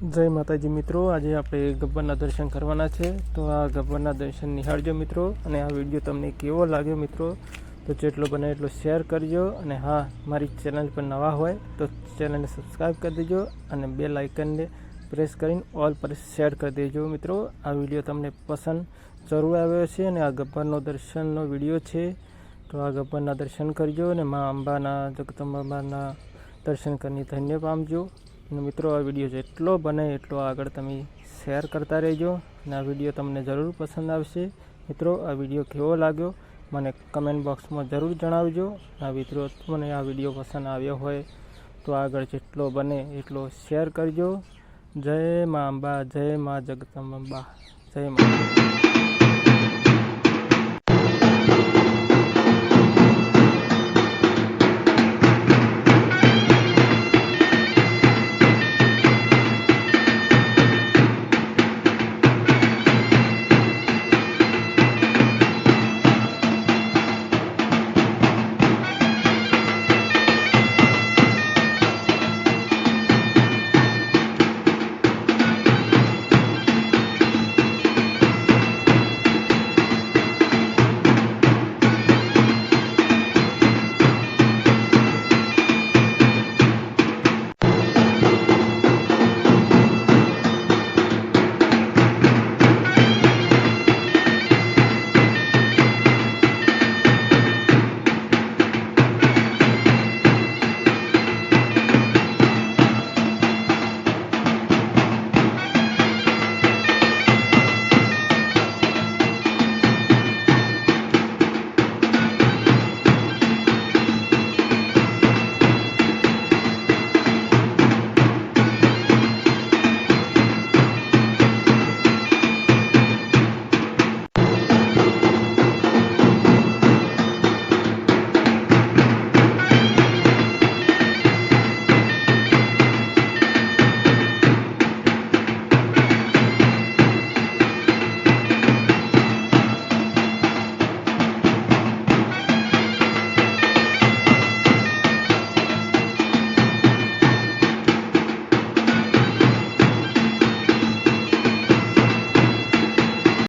जय माताजी मित्रों, आज आप गब्बरना दर्शन करवाना है। तो आ गब्बरना दर्शन निहाळजो मित्रों। और आ विडियो तमने केवो लाग्यो मित्रों तो जेटलो बने एटलो शेर करजो। और हाँ, मारी चेनल पर नवा होय तो चेनल ने सब्सक्राइब कर दीजो और बेल आइकन ने प्रेस करीने ऑल पर शेर कर दीजो मित्रों। आ विडियो तमने पसंद जरूर आव्यो छे। और आ गब्बरनो दर्शननो विडियो छे तो आ गब्बरना दर्शन करजो और माँ अंबाना जगदंबाना दर्शन करनी धन्य पामजो। मित्रों आ विडियो जेटलो बने एटलो आगळ तमे शेर करता रहो। आ विडियो तमने जरूर पसंद आवशे। मित्रों आ विडियो केवो लाग्यो मने कमेंट बॉक्स में जरूर जणावजो। आ मित्रों तमने आ विडियो पसंद आव्यो होय तो आगळ जेटलो बने एटलो शेर करजो। जय माँ अंबा, जय माँ जगदंबा, जय माँ।